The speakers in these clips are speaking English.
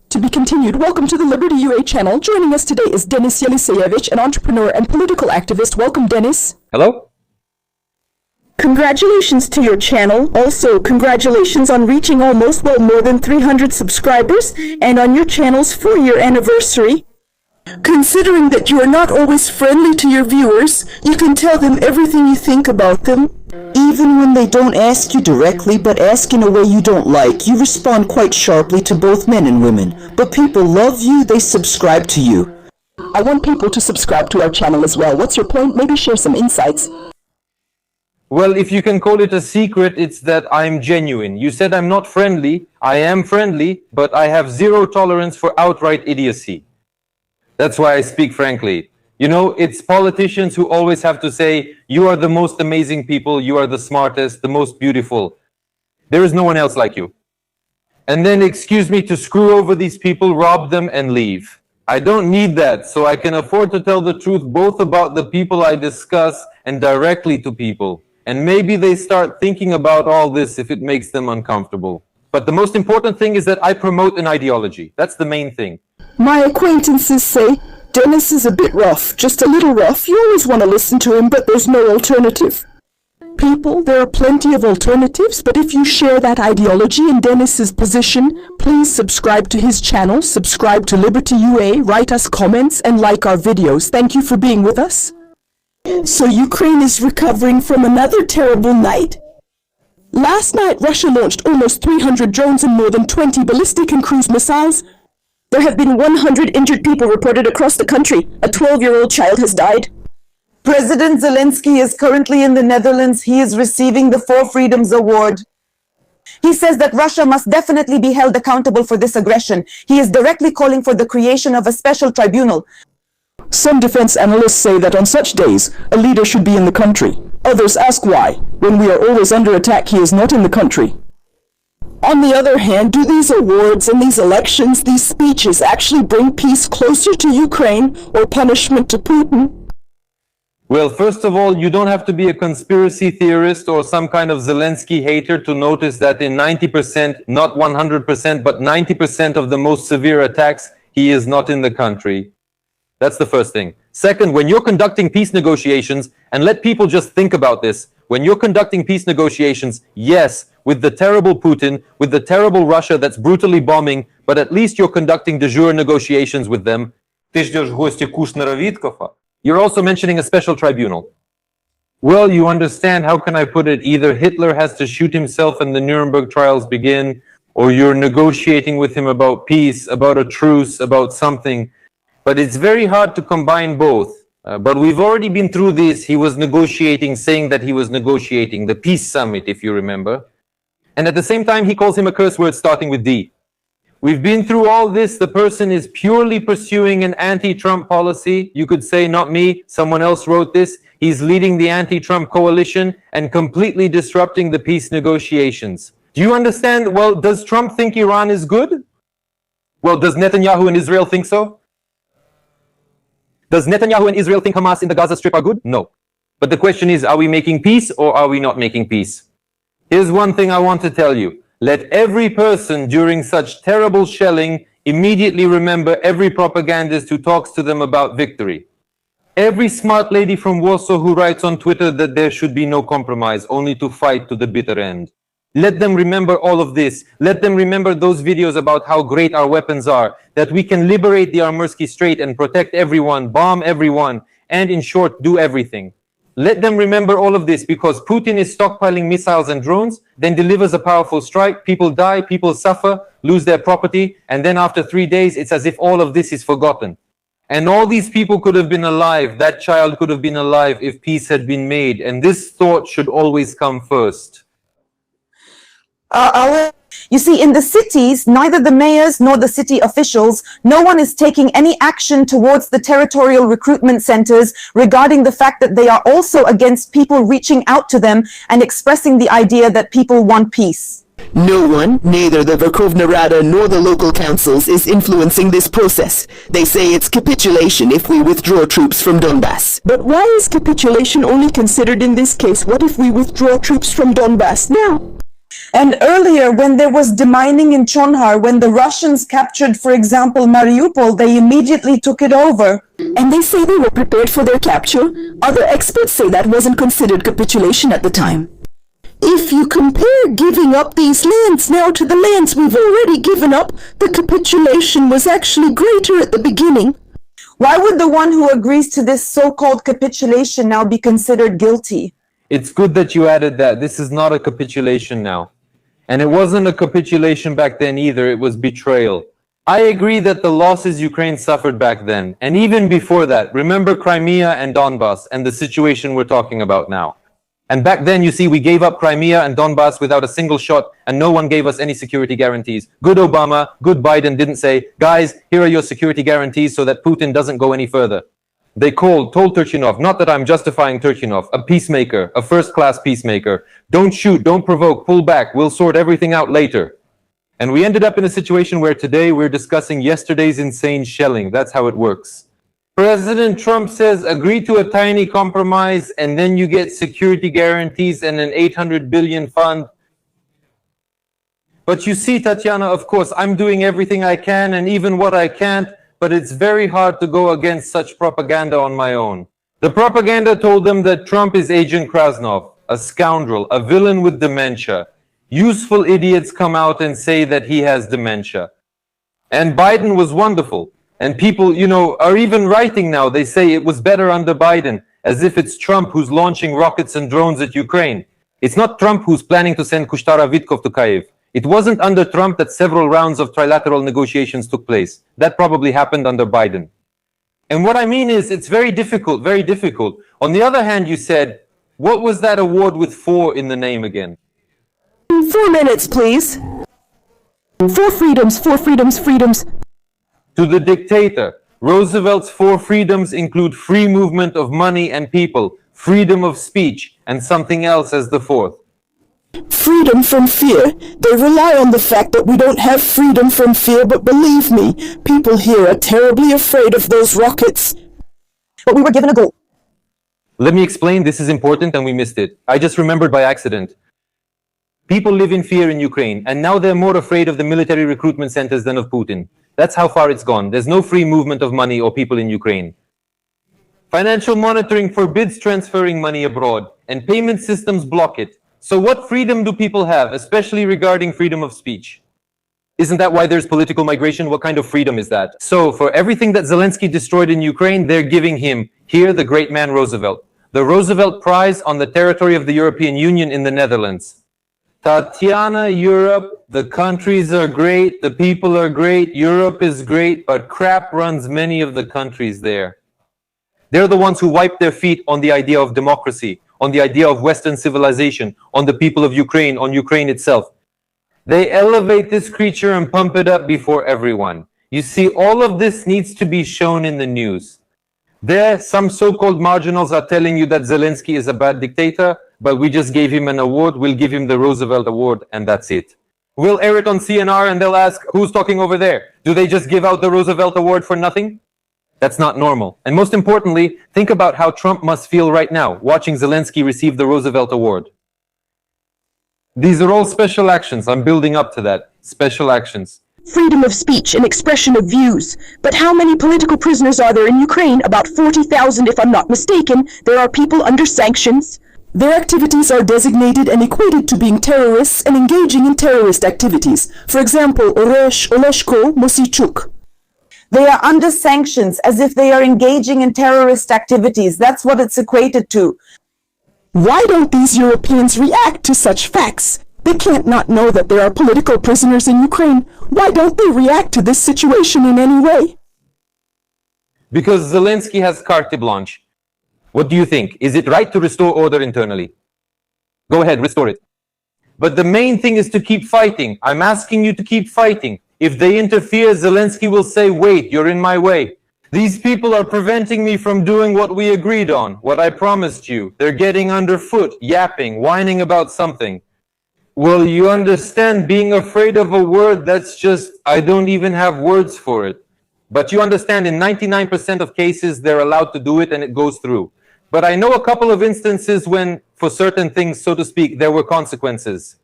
To be continued, welcome to the Liberty UA channel. Joining us today is Denis Eliseevich, an entrepreneur and political activist. Welcome, Denis. Hello? Congratulations to your channel. Also, congratulations on reaching almost, more than 300 subscribers and on your channel's 4-year anniversary. Considering that you are not always friendly to your viewers, you can tell them everything you think about them. Even when they don't ask you directly, but ask in a way you don't like, you respond quite sharply to both men and women. But people love you, they subscribe to you. I want people to subscribe to our channel as well. What's your point? Maybe share some insights. Well, if you can call it a secret, it's that I'm genuine. You said I'm not friendly. I am friendly, but I have zero tolerance for outright idiocy. That's why I speak frankly. You know, it's politicians who always have to say, you are the most amazing people, you are the smartest, the most beautiful. There is no one else like you. And then, excuse me, to screw over these people, rob them, and leave. I don't need that, so I can afford to tell the truth both about the people I discuss and directly to people. And maybe they start thinking about all this if it makes them uncomfortable. But the most important thing is that I promote an ideology. That's the main thing. My acquaintances say, Denis is a bit rough, just a little rough. You always want to listen to him, but there's no alternative. People, there are plenty of alternatives, but if you share that ideology in Denis's position, please subscribe to his channel, subscribe to Liberty UA, write us comments, and like our videos. Thank you for being with us. So Ukraine is recovering from another terrible night. Last night, Russia launched almost 300 drones and more than 20 ballistic and cruise missiles. There have been 100 injured people reported across the country. A 12-year-old child has died. President Zelensky is currently in the Netherlands. He is receiving the Four Freedoms Award. He says that Russia must definitely be held accountable for this aggression. He is directly calling for the creation of a special tribunal. Some defense analysts say that on such days, a leader should be in the country. Others ask why. When we are always under attack, he is not in the country. On the other hand, do these awards and these elections, these speeches actually bring peace closer to Ukraine or punishment to Putin? Well, first of all, you don't have to be a conspiracy theorist or some kind of Zelensky hater to notice that in 90%, not 100%, but 90% of the most severe attacks, he is not in the country. That's the first thing. Second, when you're conducting peace negotiations, and let people just think about this, when you're conducting peace negotiations, yes, with the terrible Putin, with the terrible Russia that's brutally bombing, but at least you're conducting de jure negotiations with them. You're also mentioning a special tribunal. Well, you understand, how can I put it? Either Hitler has to shoot himself and the Nuremberg trials begin, or you're negotiating with him about peace, about a truce, about something. But it's very hard to combine both. But we've already been through this. He was negotiating, saying that he was negotiating, the peace summit, if you remember. And at the same time, he calls him a curse word starting with D. We've been through all this. The person is purely pursuing an anti-Trump policy. You could say, not me, someone else wrote this. He's leading the anti-Trump coalition and completely disrupting the peace negotiations. Do you understand? Well, does Trump think Iran is good? Well, does Netanyahu and Israel think so? Does Netanyahu and Israel think Hamas in the Gaza Strip are good? No. But the question is, are we making peace or are we not making peace? Here's one thing I want to tell you. Let every person during such terrible shelling immediately remember every propagandist who talks to them about victory. Every smart lady from Warsaw who writes on Twitter that there should be no compromise, only to fight to the bitter end. Let them remember all of this. Let them remember those videos about how great our weapons are, that we can liberate the Armursky Strait and protect everyone, bomb everyone, and in short, do everything. Let them remember all of this, because Putin is stockpiling missiles and drones, then delivers a powerful strike, people die, people suffer, lose their property, and then after 3 days, it's as if all of this is forgotten. And all these people could have been alive, that child could have been alive if peace had been made, and this thought should always come first. You see, in the cities, neither the mayors nor the city officials, no one is taking any action towards the territorial recruitment centers regarding the fact that they are also against people reaching out to them and expressing the idea that people want peace. No one, neither the Verkhovna Rada nor the local councils, is influencing this process. They say it's capitulation if we withdraw troops from Donbass. But why is capitulation only considered in this case? What if we withdraw troops from Donbass now? And earlier, when there was demining in Chonhar, when the Russians captured, for example, Mariupol, they immediately took it over. And they say they were prepared for their capture. Other experts say that wasn't considered capitulation at the time. If you compare giving up these lands now to the lands we've already given up, the capitulation was actually greater at the beginning. Why would the one who agrees to this so-called capitulation now be considered guilty? It's good that you added that. This is not a capitulation now. And it wasn't a capitulation back then either, it was betrayal. I agree that the losses Ukraine suffered back then, and even before that, remember Crimea and Donbass and the situation we're talking about now. And back then, you see, we gave up Crimea and Donbass without a single shot, and no one gave us any security guarantees. Good Obama, good Biden didn't say, guys, here are your security guarantees so that Putin doesn't go any further. They told Turchinov, not that I'm justifying Turchinov, a peacemaker, a first-class peacemaker, don't shoot, don't provoke, pull back, we'll sort everything out later. And we ended up in a situation where today we're discussing yesterday's insane shelling. That's how it works. President Trump says, agree to a tiny compromise, and then you get security guarantees and an 800 billion fund. But you see, Tatiana, of course, I'm doing everything I can and even what I can't, but it's very hard to go against such propaganda on my own. The propaganda told them that Trump is Agent Krasnov, a scoundrel, a villain with dementia. Useful idiots come out and say that he has dementia. And Biden was wonderful. And people, are even writing now. They say it was better under Biden, as if it's Trump who's launching rockets and drones at Ukraine. It's not Trump who's planning to send Kushtara Vitkov to Kyiv. It wasn't under Trump that several rounds of trilateral negotiations took place. That probably happened under Biden. And what I mean is, it's very difficult, very difficult. On the other hand, you said, what was that award with 4 in the name again? 4 minutes, please. 4 freedoms, 4 freedoms, freedoms. To the dictator, Roosevelt's 4 freedoms include free movement of money and people, freedom of speech, and something else as the 4th. Freedom from fear. They rely on the fact that we don't have freedom from fear, but believe me, people here are terribly afraid of those rockets. But we were given a goal. Let me explain, this is important and we missed it. I just remembered by accident. People live in fear in Ukraine, and now they're more afraid of the military recruitment centers than of Putin. That's how far it's gone. There's no free movement of money or people in Ukraine. Financial monitoring forbids transferring money abroad, and payment systems block it. So what freedom do people have, especially regarding freedom of speech? Isn't that why there's political migration? What kind of freedom is that? So for everything that Zelensky destroyed in Ukraine, they're giving him, here, the great man Roosevelt. The Roosevelt Prize on the territory of the European Union in the Netherlands. Tatiana, Europe, the countries are great, the people are great, Europe is great, but crap runs many of the countries there. They're the ones who wipe their feet on the idea of democracy, on the idea of Western civilization, on the people of Ukraine, on Ukraine itself. They elevate this creature and pump it up before everyone. You see, all of this needs to be shown in the news. There, some so-called marginals are telling you that Zelensky is a bad dictator, but we just gave him an award, we'll give him the Roosevelt Award, and that's it. We'll air it on CNR and they'll ask, who's talking over there? Do they just give out the Roosevelt Award for nothing? That's not normal. And most importantly, think about how Trump must feel right now, watching Zelensky receive the Roosevelt Award. These are all special actions. I'm building up to that. Special actions. Freedom of speech and expression of views. But how many political prisoners are there in Ukraine? About 40,000 if I'm not mistaken. There are people under sanctions. Their activities are designated and equated to being terrorists and engaging in terrorist activities. For example, Oleshko, Moseichuk. They are under sanctions as if they are engaging in terrorist activities. That's what it's equated to. Why don't these Europeans react to such facts? They can't not know that there are political prisoners in Ukraine. Why don't they react to this situation in any way? Because Zelensky has carte blanche. What do you think? Is it right to restore order internally? Go ahead, restore it. But the main thing is to keep fighting. I'm asking you to keep fighting. If they interfere, Zelensky will say, wait, you're in my way. These people are preventing me from doing what we agreed on, what I promised you. They're getting underfoot, yapping, whining about something. Well, you understand, being afraid of a word, that's just, I don't even have words for it. But you understand, in 99% of cases, they're allowed to do it and it goes through. But I know a couple of instances when, for certain things, so to speak, there were consequences.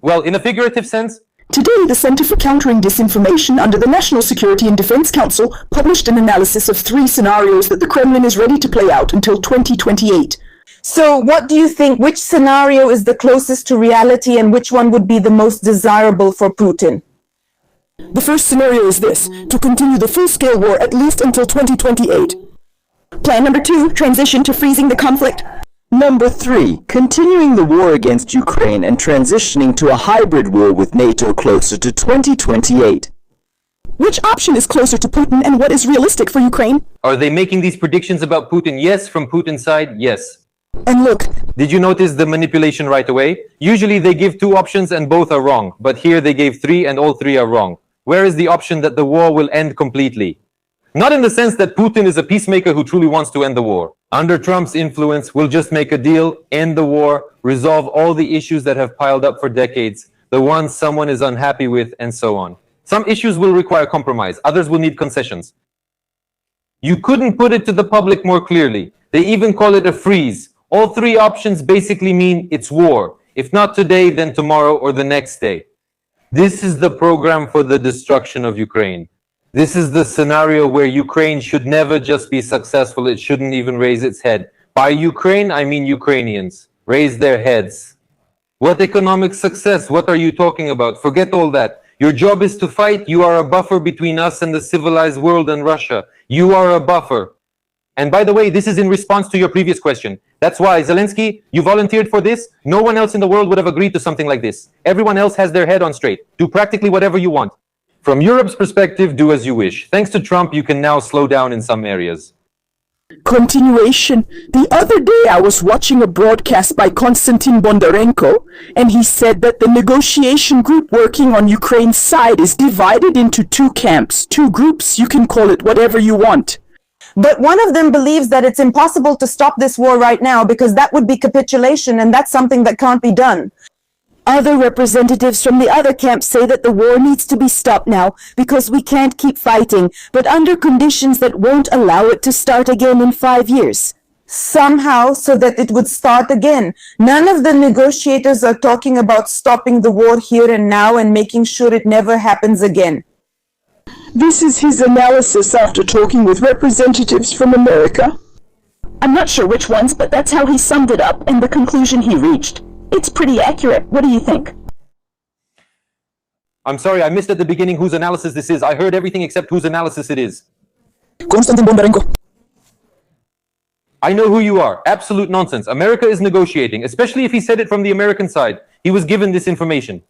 Well, in a figurative sense, Today, the Center for Countering Disinformation under the National Security and Defense Council published an analysis of 3 scenarios that the Kremlin is ready to play out until 2028. So what do you think? Which scenario is the closest to reality and which one would be the most desirable for Putin? The first scenario is this: to continue the full-scale war at least until 2028. Plan number 2, transition to freezing the conflict. Number 3, continuing the war against Ukraine and transitioning to a hybrid war with NATO closer to 2028. Which option is closer to Putin and what is realistic for Ukraine? are they making these predictions about Putin? Yes, from Putin's side, yes. And look, Did you notice the manipulation right away? Usually they give 2 options and both are wrong, but here they gave 3 and all 3 are wrong. Where is the option that the war will end completely? Not in the sense that Putin is a peacemaker who truly wants to end the war. Under Trump's influence, we'll just make a deal, end the war, resolve all the issues that have piled up for decades, the ones someone is unhappy with, and so on. Some issues will require compromise, others will need concessions. You couldn't put it to the public more clearly. They even call it a freeze. All 3 options basically mean it's war. If not today, then tomorrow or the next day. This is the program for the destruction of Ukraine. This is the scenario where Ukraine should never just be successful. It shouldn't even raise its head. By Ukraine, I mean Ukrainians. Raise their heads. What economic success? What are you talking about? Forget all that. Your job is to fight. You are a buffer between us and the civilized world and Russia. You are a buffer. And by the way, this is in response to your previous question. That's why, Zelensky, you volunteered for this. No one else in the world would have agreed to something like this. Everyone else has their head on straight. Do practically whatever you want. From Europe's perspective, do as you wish. Thanks to Trump, you can now slow down in some areas. continuation. The other day I was watching a broadcast by Konstantin Bondarenko, and he said that the negotiation group working on Ukraine's side is divided into 2 camps, 2 groups, you can call it whatever you want. But one of them believes that it's impossible to stop this war right now because that would be capitulation and that's something that can't be done. Other representatives from the other camp say that the war needs to be stopped now because we can't keep fighting, but under conditions that won't allow it to start again in 5 years. Somehow, so that it would start again. None of the negotiators are talking about stopping the war here and now and making sure it never happens again. This is his analysis after talking with representatives from America. I'm not sure which ones, but that's how he summed it up and the conclusion he reached. It's pretty accurate. What do you think? I'm sorry, I missed at the beginning whose analysis this is. I heard everything except whose analysis it is. Konstantin Bondarenko. I know who you are. Absolute nonsense. America is negotiating, especially if he said it from the American side. He was given this information.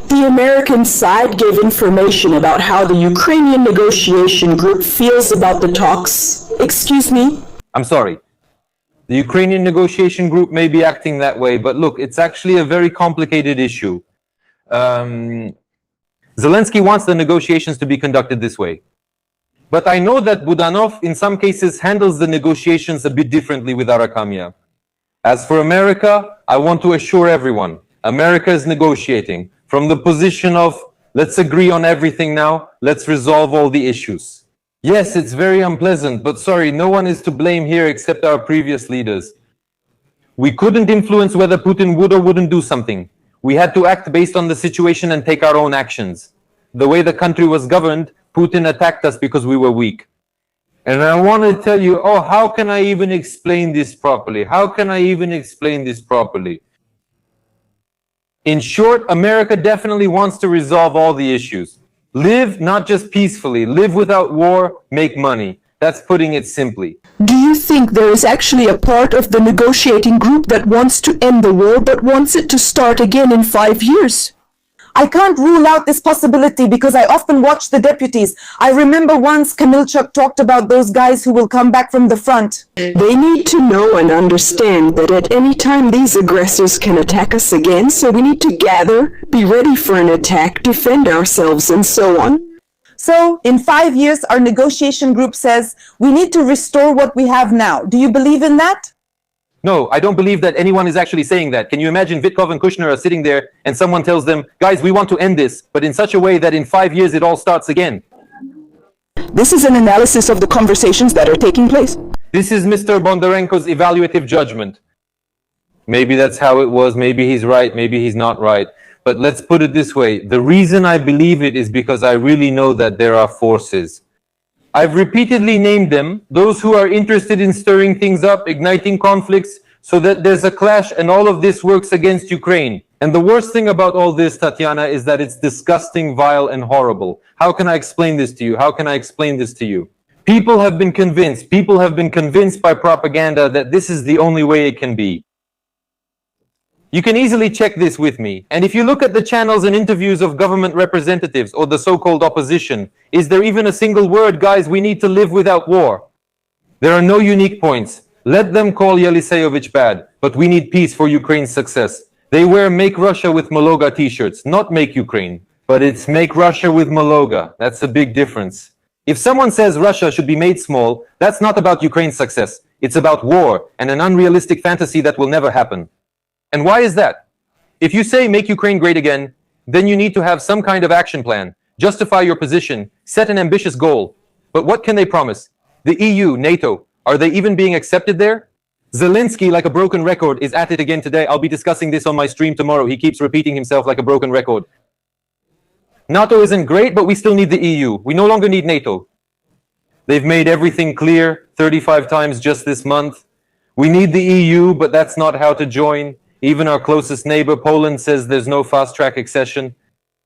The American side gave information about how the Ukrainian negotiation group feels about the talks. Excuse me? I'm sorry. The Ukrainian negotiation group may be acting that way, but look, it's actually a very complicated issue. Zelensky wants the negotiations to be conducted this way. But I know that Budanov, in some cases, handles the negotiations a bit differently with Arakamia. As for America, I want to assure everyone, America is negotiating from the position of, let's agree on everything now, let's resolve all the issues. Yes, it's very unpleasant, but sorry, no one is to blame here except our previous leaders. We couldn't influence whether Putin would or wouldn't do something. We had to act based on the situation and take our own actions. The way the country was governed, Putin attacked us because we were weak. And I want to tell you, how can I even explain this properly? How can I even explain this properly? In short, America definitely wants to resolve all the issues. Live not just peacefully, live without war, make money. That's putting it simply. Do you think there is actually a part of the negotiating group that wants to end the war but wants it to start again in 5 years? I can't rule out this possibility because I often watch the deputies. I remember once Kamilchuk talked about those guys who will come back from the front. They need to know and understand that at any time these aggressors can attack us again, so we need to gather, be ready for an attack, defend ourselves, and so on. So, in 5 years, our negotiation group says, we need to restore what we have now. Do you believe in that? No, I don't believe that anyone is actually saying that. Can you imagine Vitkov and Kushner are sitting there and someone tells them, guys, we want to end this, but in such a way that in 5 years it all starts again? This is an analysis of the conversations that are taking place. This is Mr. Bondarenko's evaluative judgment. Maybe that's how it was, maybe he's right, maybe he's not right. But let's put it this way. The reason I believe it is because I really know that there are forces. I've repeatedly named them, those who are interested in stirring things up, igniting conflicts, so that there's a clash and all of this works against Ukraine. And the worst thing about all this, Tatiana, is that it's disgusting, vile, and horrible. How can I explain this to you? How can I explain this to you? People have been convinced by propaganda that this is the only way it can be. You can easily check this with me. And if you look at the channels and interviews of government representatives or the so-called opposition, is there even a single word, guys, we need to live without war? There are no unique points. Let them call Eliseevich bad, but we need peace for Ukraine's success. They wear Make Russia with Mologa t-shirts, not Make Ukraine, but it's Make Russia with Mologa. That's a big difference. If someone says Russia should be made small, that's not about Ukraine's success. It's about war and an unrealistic fantasy that will never happen. And why is that? If you say make Ukraine great again, then you need to have some kind of action plan, justify your position, set an ambitious goal. But what can they promise? The EU, NATO, are they even being accepted there? Zelensky, like a broken record, is at it again today. I'll be discussing this on my stream tomorrow. He keeps repeating himself like a broken record. NATO isn't great, but we still need the EU. We no longer need NATO. They've made everything clear 35 times just this month. We need the EU, but that's not how to join. Even our closest neighbor, Poland, says there's no fast-track accession.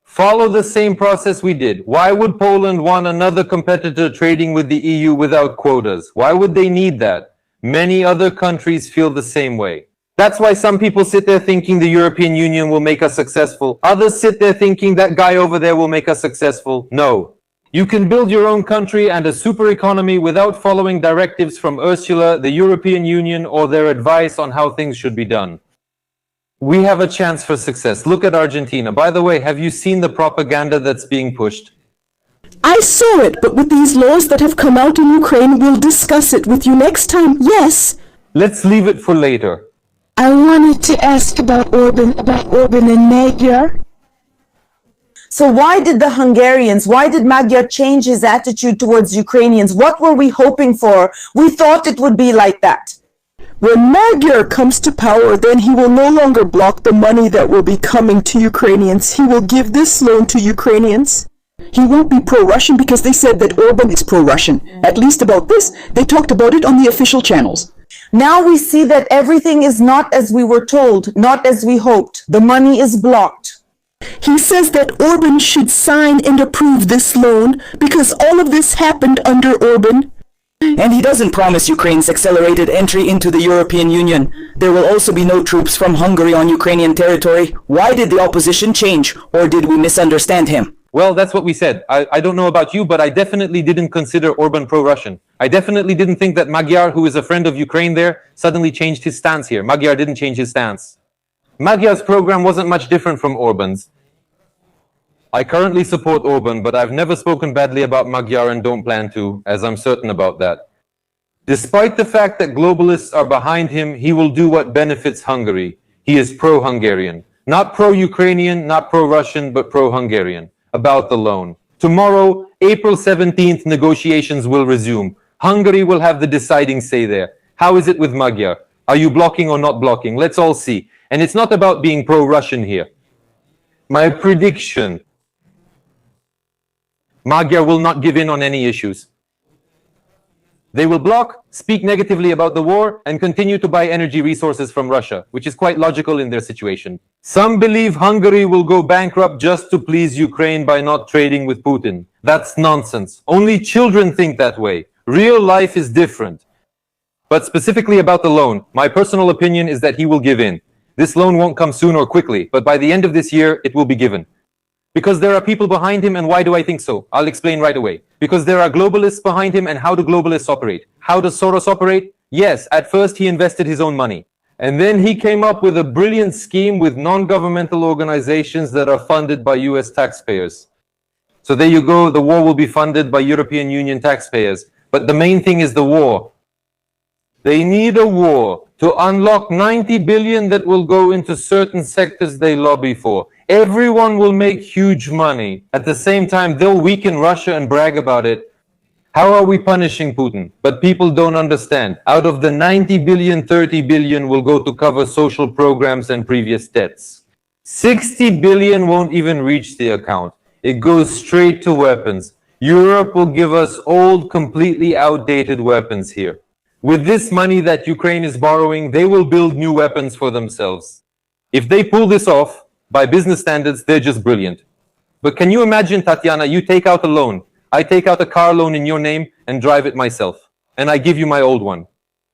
Follow the same process we did. Why would Poland want another competitor trading with the EU without quotas? Why would they need that? Many other countries feel the same way. That's why some people sit there thinking the European Union will make us successful. Others sit there thinking that guy over there will make us successful. No. You can build your own country and a super economy without following directives from Ursula, the European Union, or their advice on how things should be done. We have a chance for success. Look at Argentina. By the way, have you seen the propaganda that's being pushed? I saw it, but with these laws that have come out in Ukraine, we'll discuss it with you next time. Yes. Let's leave it for later. I wanted to ask about Orban and Magyar. So why did Magyar change his attitude towards Ukrainians? What were we hoping for? We thought it would be like that. When Magyar comes to power, then he will no longer block the money that will be coming to Ukrainians. He will give this loan to Ukrainians. He won't be pro-Russian because they said that Orban is pro-Russian. At least about this, they talked about it on the official channels. Now we see that everything is not as we were told, not as we hoped. The money is blocked. He says that Orban should sign and approve this loan because all of this happened under Orban. And he doesn't promise Ukraine's accelerated entry into the European Union. There will also be no troops from Hungary on Ukrainian territory. Why did the opposition change, or did we misunderstand him? Well, that's what we said. I don't know about you, but I definitely didn't consider Orban pro-Russian. I definitely didn't think that Magyar, who is a friend of Ukraine there, suddenly changed his stance here. Magyar didn't change his stance. Magyar's program wasn't much different from Orban's. I currently support Orban, but I've never spoken badly about Magyar and don't plan to, as I'm certain about that. Despite the fact that globalists are behind him, he will do what benefits Hungary. He is pro-Hungarian. Not pro-Ukrainian, not pro-Russian, but pro-Hungarian. About the loan. Tomorrow, April 17th, negotiations will resume. Hungary will have the deciding say there. How is it with Magyar? Are you blocking or not blocking? Let's all see. And it's not about being pro-Russian here. My prediction: Magyar will not give in on any issues. They will block, speak negatively about the war, and continue to buy energy resources from Russia, which is quite logical in their situation. Some believe Hungary will go bankrupt just to please Ukraine by not trading with Putin. That's nonsense. Only children think that way. Real life is different. But specifically about the loan, my personal opinion is that he will give in. This loan won't come soon or quickly, but by the end of this year, it will be given. Because there are people behind him, and why do I think so? I'll explain right away. Because there are globalists behind him, and how do globalists operate? How does Soros operate? Yes, at first he invested his own money. And then he came up with a brilliant scheme with non-governmental organizations that are funded by US taxpayers. So there you go, the war will be funded by European Union taxpayers. But the main thing is the war. They need a war to unlock 90 billion that will go into certain sectors they lobby for. Everyone will make huge money. At the same time, they'll weaken Russia and brag about it. How are we punishing Putin? But people don't understand. Out of the 90 billion, 30 billion will go to cover social programs and previous debts. 60 billion won't even reach the account. It goes straight to weapons. Europe will give us old, completely outdated weapons here. With this money that Ukraine is borrowing, they will build new weapons for themselves. If they pull this off, by business standards, they're just brilliant. But can you imagine, Tatiana, you take out a loan. I take out a car loan in your name and drive it myself. And I give you my old one.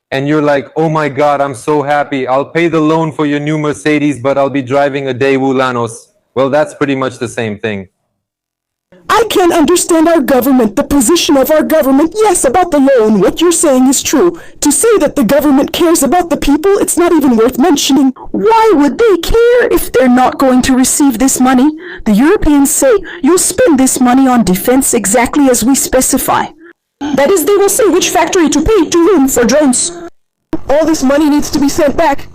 And you're like, oh my God, I'm so happy. I'll pay the loan for your new Mercedes, but I'll be driving a Daewoo Lanos. Well, that's pretty much the same thing. I can't understand our government, the position of our government. Yes, about the loan, what you're saying is true. To say that the government cares about the people, it's not even worth mentioning. Why would they care if they're not going to receive this money? The Europeans say, you'll spend this money on defense exactly as we specify. That is, they will say which factory to pay to whom for drones. All this money needs to be sent back.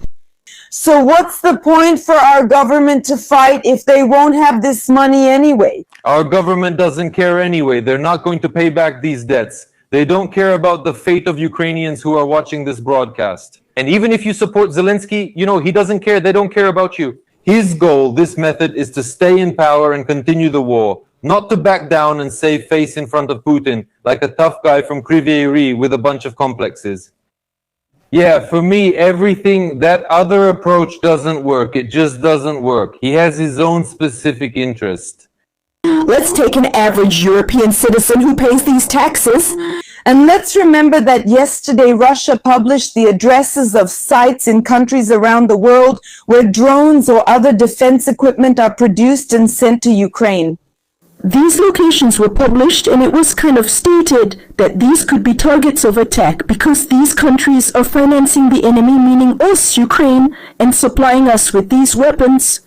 So what's the point for our government to fight if they won't have this money anyway? Our government doesn't care anyway. They're not going to pay back these debts. They don't care about the fate of Ukrainians who are watching this broadcast. And even if you support Zelensky, you know, he doesn't care. They don't care about you. His goal, this method, is to stay in power and continue the war, not to back down and save face in front of Putin like a tough guy from Kryvyi with a bunch of complexes. Yeah, for me, everything, that other approach doesn't work. It just doesn't work. He has his own specific interest. Let's take an average European citizen who pays these taxes. And let's remember that yesterday Russia published the addresses of sites in countries around the world where drones or other defense equipment are produced and sent to Ukraine. These locations were published, and it was kind of stated that these could be targets of attack because these countries are financing the enemy, meaning us, Ukraine, and supplying us with these weapons.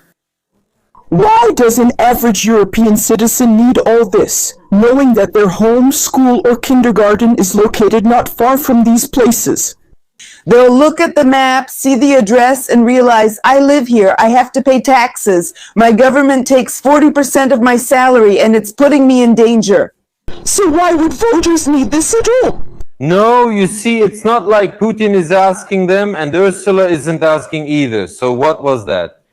Why does an average European citizen need all this, knowing that their home, school, or kindergarten is located not far from these places? They'll look at the map, see the address, and realize, I live here, I have to pay taxes. My government takes 40% of my salary, and it's putting me in danger. So why would voters need this at all? No, you see, it's not like Putin is asking them and Ursula isn't asking either. So what was that?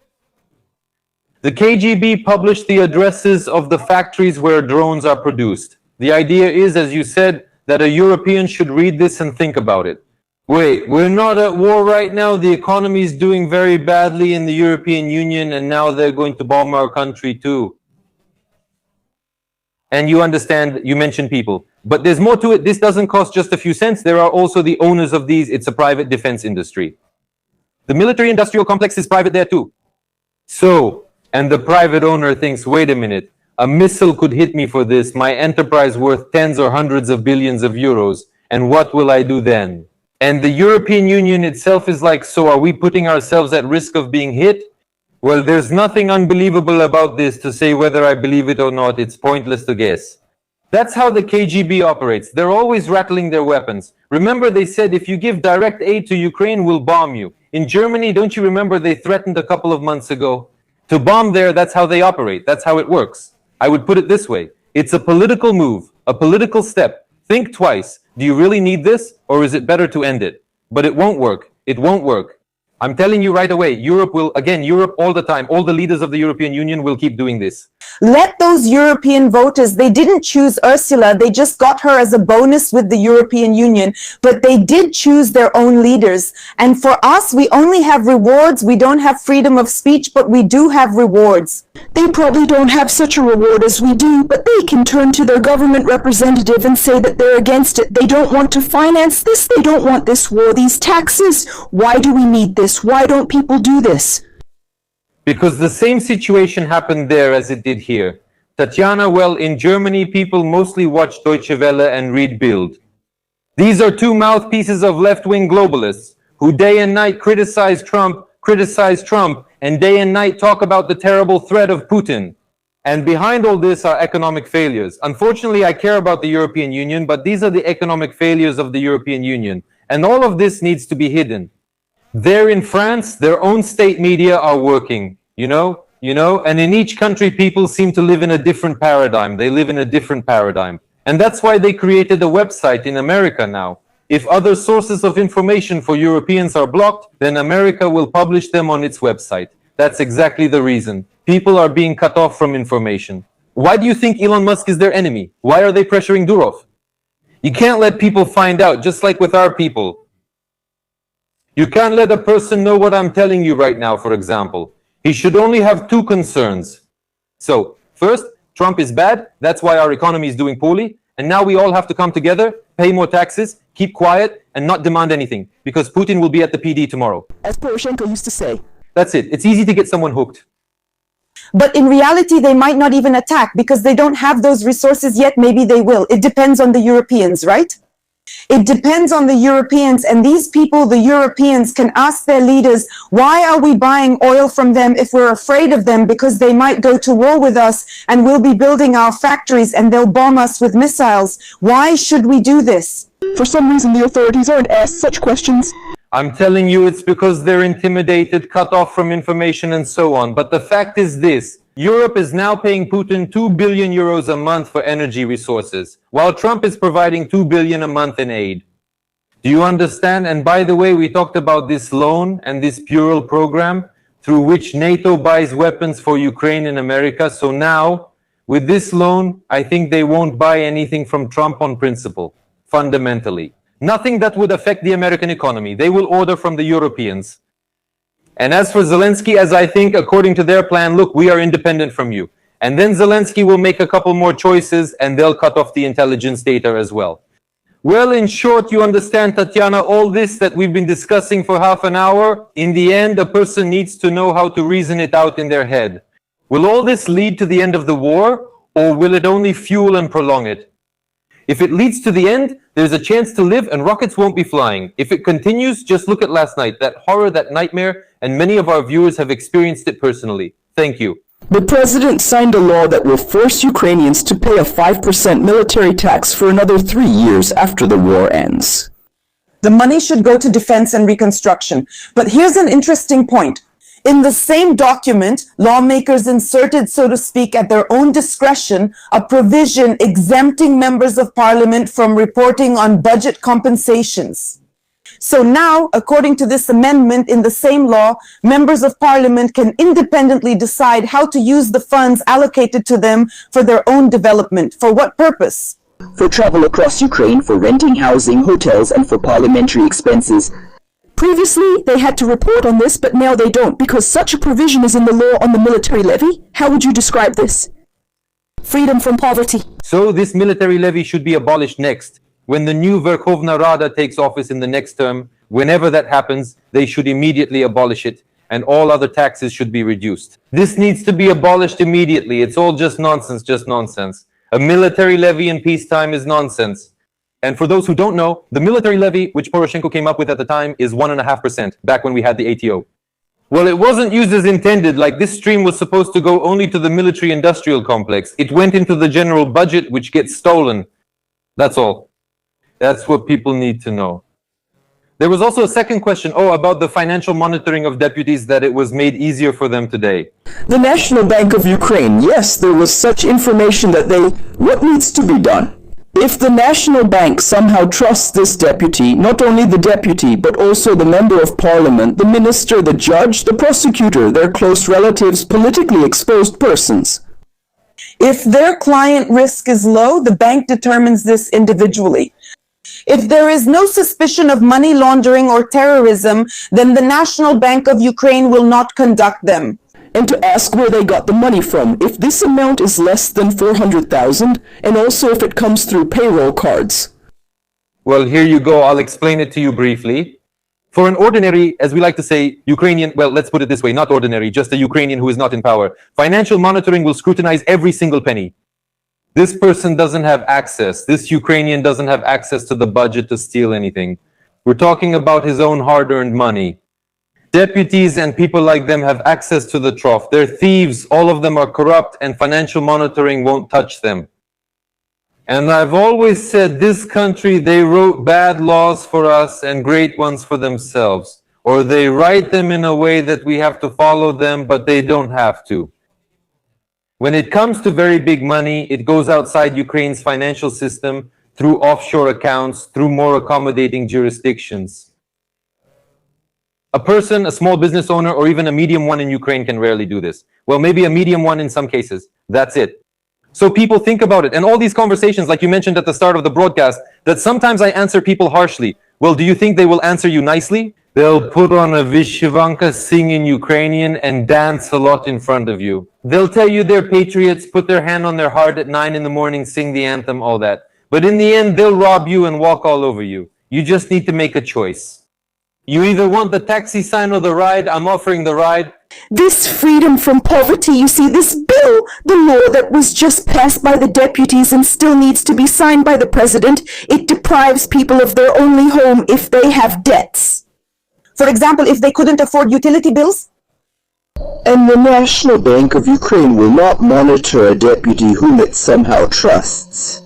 The KGB published the addresses of the factories where drones are produced. The idea is, as you said, that a European should read this and think about it. Wait, we're not at war right now. The economy is doing very badly in the European Union, and now they're going to bomb our country too. And you understand, you mentioned people. But there's more to it. This doesn't cost just a few cents. There are also the owners of these. It's a private defense industry. The military-industrial complex is private there too. So, and the private owner thinks, wait a minute, a missile could hit me for this, my enterprise worth tens or hundreds of billions of euros, and what will I do then? And the European Union itself is like, so are we putting ourselves at risk of being hit? Well, there's nothing unbelievable about this to say whether I believe it or not. It's pointless to guess. That's how the KGB operates. They're always rattling their weapons. Remember, they said if you give direct aid to Ukraine, we'll bomb you. In Germany, don't you remember they threatened a couple of months ago? To bomb there, that's how they operate. That's how it works. I would put it this way. It's a political move, a political step. Think twice. Do you really need this, or is it better to end it? But it won't work. It won't work. I'm telling you right away, Europe will, again, Europe all the time, all the leaders of the European Union will keep doing this. Let those European voters, they didn't choose Ursula, they just got her as a bonus with the European Union, but they did choose their own leaders. And for us, we only have rewards, we don't have freedom of speech, but we do have rewards. They probably don't have such a reward as we do, but they can turn to their government representative and say that they're against it. They don't want to finance this, they don't want this war, these taxes. Why do we need this? Why don't people do this? Because the same situation happened there as it did here. Tatiana, well, in Germany, people mostly watch Deutsche Welle and read Bild. These are two mouthpieces of left-wing globalists who day and night criticize Trump, and day and night talk about the terrible threat of Putin. And behind all this are economic failures. Unfortunately, I care about the European Union, but these are the economic failures of the European Union. And all of this needs to be hidden. There in France, their own state media are working, you know, and in each country, people seem to live in a different paradigm. They live in a different paradigm. And that's why they created a website in America now. If other sources of information for Europeans are blocked, then America will publish them on its website. That's exactly the reason. People are being cut off from information. Why do you think Elon Musk is their enemy? Why are they pressuring Durov? You can't let people find out, just like with our people. You can't let a person know what I'm telling you right now, for example. He should only have two concerns. So, first, Trump is bad, that's why our economy is doing poorly, and now we all have to come together, pay more taxes, keep quiet, and not demand anything, because Putin will be at the PD tomorrow. As Poroshenko used to say. That's it. It's easy to get someone hooked. But in reality, they might not even attack because they don't have those resources yet. Maybe they will. It depends on the Europeans, right? It depends on the Europeans, and these people, the Europeans, can ask their leaders, why are we buying oil from them if we're afraid of them because they might go to war with us and we'll be building our factories and they'll bomb us with missiles? Why should we do this? For some reason, the authorities aren't asked such questions. I'm telling you, it's because they're intimidated, cut off from information, and so on. But the fact is this. Europe is now paying Putin 2 billion euros a month for energy resources, while Trump is providing 2 billion a month in aid. Do you understand? And by the way, we talked about this loan and this Pural program through which NATO buys weapons for Ukraine and America. So now, with this loan, I think they won't buy anything from Trump on principle, fundamentally. Nothing that would affect the American economy. They will order from the Europeans. And as for Zelensky, as I think, according to their plan, look, we are independent from you. And then Zelensky will make a couple more choices and they'll cut off the intelligence data as well. Well, in short, you understand, Tatiana, all this that we've been discussing for half an hour, in the end, a person needs to know how to reason it out in their head. Will all this lead to the end of the war, or will it only fuel and prolong it? If it leads to the end, there's a chance to live and rockets won't be flying. If it continues, just look at last night, that horror, that nightmare, and many of our viewers have experienced it personally. Thank you. The president signed a law that will force Ukrainians to pay a 5% military tax for another 3 years after the war ends. The money should go to defense and reconstruction. But here's an interesting point. In the same document, lawmakers inserted, so to speak, at their own discretion, a provision exempting members of parliament from reporting on budget compensations. So now, according to this amendment in the same law, members of parliament can independently decide how to use the funds allocated to them for their own development. For what purpose? For travel across Ukraine, for renting housing, hotels, and for parliamentary expenses. Previously, they had to report on this, but now they don't, because such a provision is in the law on the military levy. How would you describe this? Freedom from poverty. So this military levy should be abolished next. When the new Verkhovna Rada takes office in the next term, whenever that happens, they should immediately abolish it, and all other taxes should be reduced. This needs to be abolished immediately. It's all just nonsense, just nonsense. A military levy in peacetime is nonsense. And for those who don't know, the military levy, which Poroshenko came up with at the time, is 1.5%, back when we had the ATO. Well, it wasn't used as intended, like this stream was supposed to go only to the military-industrial complex. It went into the general budget, which gets stolen. That's all. That's what people need to know. There was also a second question, about the financial monitoring of deputies, that it was made easier for them today. The National Bank of Ukraine, yes, there was such information that what needs to be done? If the National Bank somehow trusts this deputy, not only the deputy, but also the member of parliament, the minister, the judge, the prosecutor, their close relatives, politically exposed persons. If their client risk is low, the bank determines this individually. If there is no suspicion of money laundering or terrorism, then the National Bank of Ukraine will not conduct them. And to ask where they got the money from, if this amount is less than 400,000, and also if it comes through payroll cards. Well, here you go. I'll explain it to you briefly. For an ordinary, as we like to say, Ukrainian, well, let's put it this way, not ordinary, just a Ukrainian who is not in power, financial monitoring will scrutinize every single penny. This person doesn't have access. This Ukrainian doesn't have access to the budget to steal anything. We're talking about his own hard-earned money. Deputies and people like them have access to the trough. They're thieves. All of them are corrupt, and financial monitoring won't touch them. And I've always said, this country, they wrote bad laws for us and great ones for themselves. Or they write them in a way that we have to follow them, but they don't have to. When it comes to very big money, it goes outside Ukraine's financial system through offshore accounts, through more accommodating jurisdictions. A person, a small business owner, or even a medium one in Ukraine can rarely do this. Well, maybe a medium one in some cases. That's it. So people think about it. And all these conversations, like you mentioned at the start of the broadcast, that sometimes I answer people harshly. Well, do you think they will answer you nicely? They'll put on a vyshyvanka, sing in Ukrainian, and dance a lot in front of you. They'll tell you they're patriots, put their hand on their heart at 9 in the morning, sing the anthem, all that. But in the end, they'll rob you and walk all over you. You just need to make a choice. You either want the taxi sign or the ride. I'm offering the ride. This freedom from poverty, you see, this bill, the law that was just passed by the deputies and still needs to be signed by the president, it deprives people of their only home if they have debts. For example, if they couldn't afford utility bills? And the National Bank of Ukraine will not monitor a deputy whom it somehow trusts.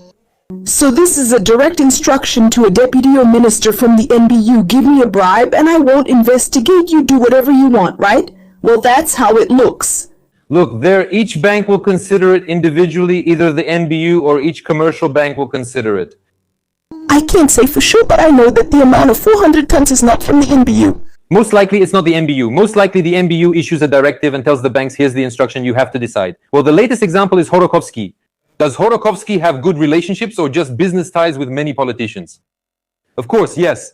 So this is a direct instruction to a deputy or minister from the NBU. Give me a bribe and I won't investigate. You do whatever you want, right? Well, that's how it looks. Look, each bank will consider it individually. Either the NBU or each commercial bank will consider it. I can't say for sure, but I know that the amount of 400 tons is not from the NBU. Most likely it's not the NBU. Most likely the NBU issues a directive and tells the banks, here's the instruction, you have to decide. Well, the latest example is Hodorkovsky. Does Hodorkovsky have good relationships or just business ties with many politicians? Of course, yes.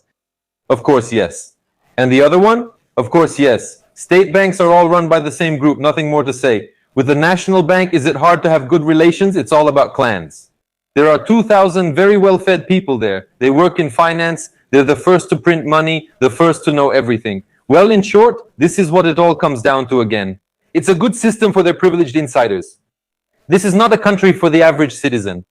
Of course, yes. And the other one? Of course, yes. State banks are all run by the same group, nothing more to say. With the national bank, is it hard to have good relations? It's all about clans. There are 2,000 very well-fed people there. They work in finance. They're the first to print money, the first to know everything. Well, in short, this is what it all comes down to again. It's a good system for their privileged insiders. This is not a country for the average citizen.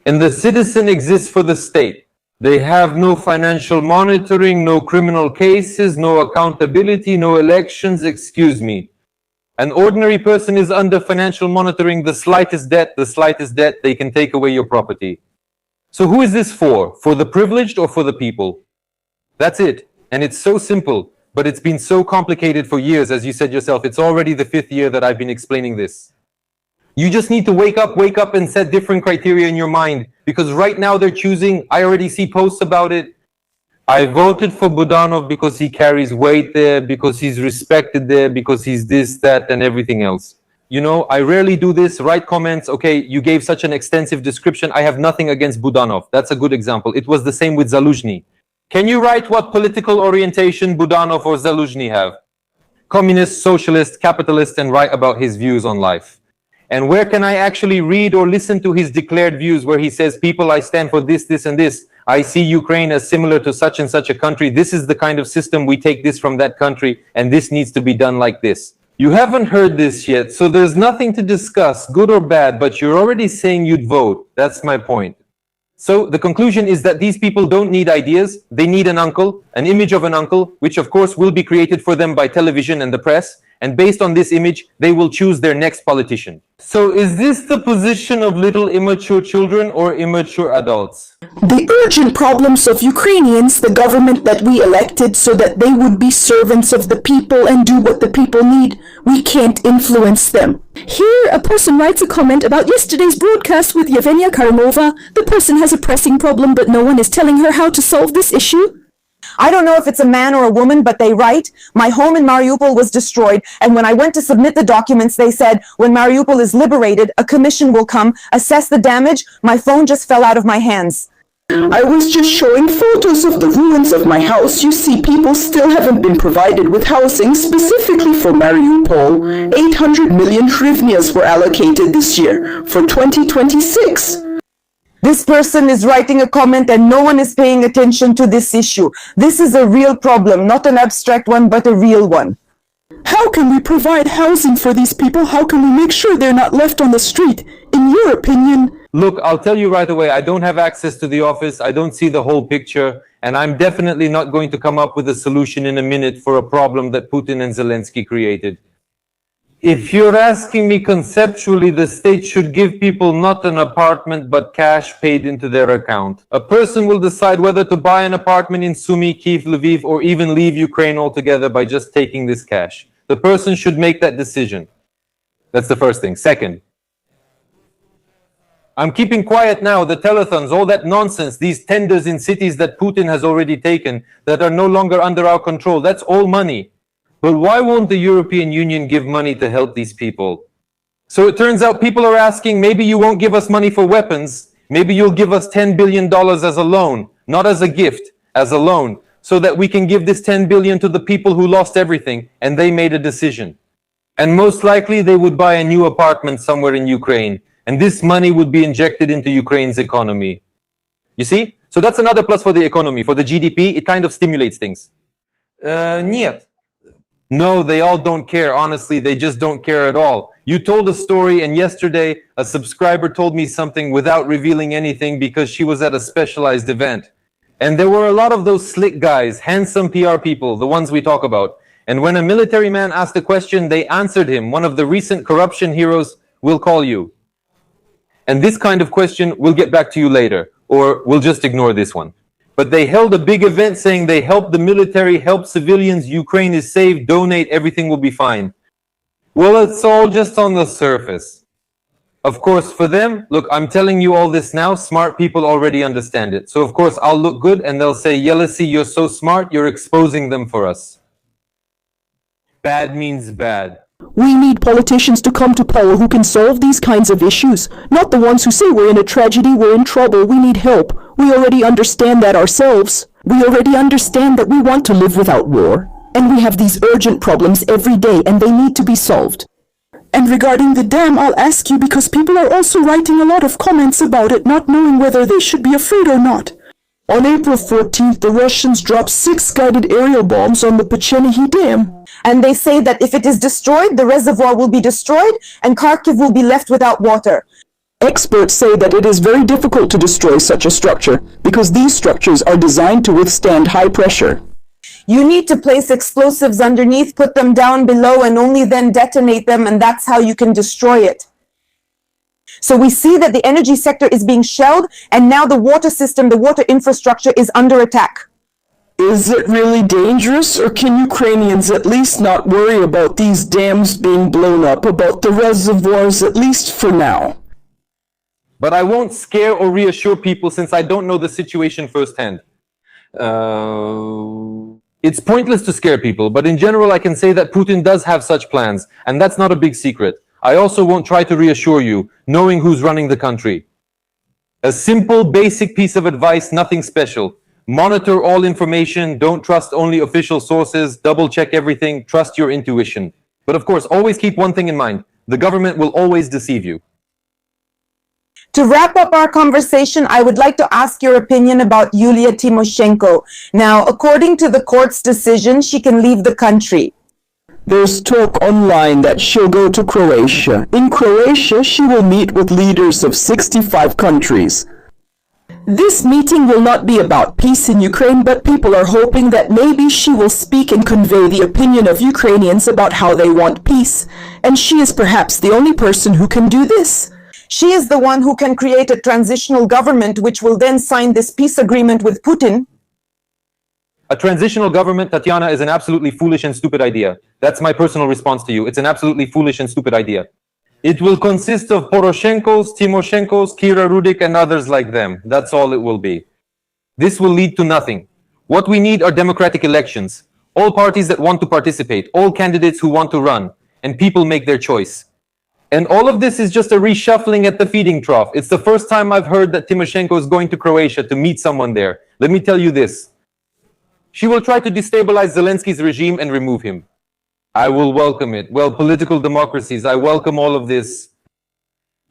And the citizen exists for the state. They have no financial monitoring, no criminal cases, no accountability, no elections, excuse me. An ordinary person is under financial monitoring. The slightest debt, they can take away your property. So who is this for? For the privileged or for the people? That's it. And it's so simple, but it's been so complicated for years, as you said yourself. It's already the 5th year that I've been explaining this. You just need to wake up and set different criteria in your mind. Because right now they're choosing, I already see posts about it. I voted for Budanov because he carries weight there, because he's respected there, because he's this, that, and everything else. You know, I rarely do this, write comments, okay, you gave such an extensive description, I have nothing against Budanov. That's a good example. It was the same with Zaluzhny. Can you write what political orientation Budanov or Zaluzhny have? Communist, socialist, capitalist, and write about his views on life. And where can I actually read or listen to his declared views where he says, people, I stand for this, this, and this. I see Ukraine as similar to such and such a country. This is the kind of system, we take this from that country, and this needs to be done like this. You haven't heard this yet, so there's nothing to discuss, good or bad, but you're already saying you'd vote. That's my point. So the conclusion is that these people don't need ideas. They need an uncle, an image of an uncle, which of course will be created for them by television and the press. And based on this image, they will choose their next politician. So is this the position of little immature children or immature adults? The urgent problems of Ukrainians, the government that we elected so that they would be servants of the people and do what the people need, we can't influence them. Here, a person writes a comment about yesterday's broadcast with Yevgenia Karimova. The person has a pressing problem, but no one is telling her how to solve this issue. I don't know if it's a man or a woman, but they write, my home in Mariupol was destroyed, and when I went to submit the documents, they said, when Mariupol is liberated, a commission will come, assess the damage. My phone just fell out of my hands. I was just showing photos of the ruins of my house. You see, people still haven't been provided with housing specifically for Mariupol. 800 million hryvnias were allocated this year for 2026. This person is writing a comment and no one is paying attention to this issue. This is a real problem, not an abstract one, but a real one. How can we provide housing for these people? How can we make sure they're not left on the street? In your opinion? Look, I'll tell you right away, I don't have access to the office. I don't see the whole picture. And I'm definitely not going to come up with a solution in a minute for a problem that Putin and Zelensky created. If you're asking me conceptually, the state should give people not an apartment, but cash paid into their account. A person will decide whether to buy an apartment in Sumy, Kiev, Lviv, or even leave Ukraine altogether by just taking this cash. The person should make that decision. That's the first thing. Second, I'm keeping quiet now. The telethons, all that nonsense, these tenders in cities that Putin has already taken that are no longer under our control, that's all money. But why won't the European Union give money to help these people? So it turns out people are asking, maybe you won't give us money for weapons. Maybe you'll give us $10 billion as a loan, not as a gift, as a loan, so that we can give this 10 billion to the people who lost everything and they made a decision. And most likely they would buy a new apartment somewhere in Ukraine. And this money would be injected into Ukraine's economy. You see? So that's another plus for the economy. For the GDP, it kind of stimulates things. Нет. No, they all don't care. Honestly, they just don't care at all. You told a story, and yesterday a subscriber told me something without revealing anything because she was at a specialized event. And there were a lot of those slick guys, handsome PR people, the ones we talk about. And when a military man asked a question, they answered him. One of the recent corruption heroes will call you. And this kind of question, we'll get back to you later, or we'll just ignore this one. But they held a big event saying they help the military, help civilians, Ukraine is safe, donate, everything will be fine. Well, it's all just on the surface. Of course, for them, look, I'm telling you all this now, smart people already understand it. So of course, I'll look good and they'll say, Yelisi, you're so smart, you're exposing them for us. Bad means bad. We need politicians to come to power who can solve these kinds of issues, not the ones who say we're in a tragedy, we're in trouble, we need help. We already understand that ourselves. We already understand that we want to live without war. And we have these urgent problems every day and they need to be solved. And regarding the dam, I'll ask you because people are also writing a lot of comments about it, not knowing whether they should be afraid or not. On April 14th, the Russians dropped 6 guided aerial bombs on the Pechenihi Dam. And they say that if it is destroyed, the reservoir will be destroyed and Kharkiv will be left without water. Experts say that it is very difficult to destroy such a structure because these structures are designed to withstand high pressure. You need to place explosives underneath, put them down below, and only then detonate them, and that's how you can destroy it. So we see that the energy sector is being shelled, and now the water system, the water infrastructure is under attack. Is it really dangerous, or can Ukrainians at least not worry about these dams being blown up, about the reservoirs, at least for now? But I won't scare or reassure people since I don't know the situation firsthand. It's pointless to scare people, but in general I can say that Putin does have such plans, and that's not a big secret. I also won't try to reassure you, knowing who's running the country. A simple, basic piece of advice, nothing special. Monitor all information, don't trust only official sources, double check everything, trust your intuition. But of course, always keep one thing in mind. The government will always deceive you. To wrap up our conversation, I would like to ask your opinion about Yulia Tymoshenko. Now, according to the court's decision, she can leave the country. There's talk online that she'll go to Croatia. In Croatia, she will meet with leaders of 65 countries. This meeting will not be about peace in Ukraine, but people are hoping that maybe she will speak and convey the opinion of Ukrainians about how they want peace. And she is perhaps the only person who can do this. She is the one who can create a transitional government which will then sign this peace agreement with Putin. A transitional government, Tatiana, is an absolutely foolish and stupid idea. That's my personal response to you. It's an absolutely foolish and stupid idea. It will consist of Poroshenko's, Tymoshenko's, Kira Rudik, and others like them. That's all it will be. This will lead to nothing. What we need are democratic elections. All parties that want to participate, all candidates who want to run, and people make their choice. And all of this is just a reshuffling at the feeding trough. It's the first time I've heard that Tymoshenko is going to Croatia to meet someone there. Let me tell you this. She will try to destabilize Zelensky's regime and remove him. I will welcome it. Well, political democracies, I welcome all of this.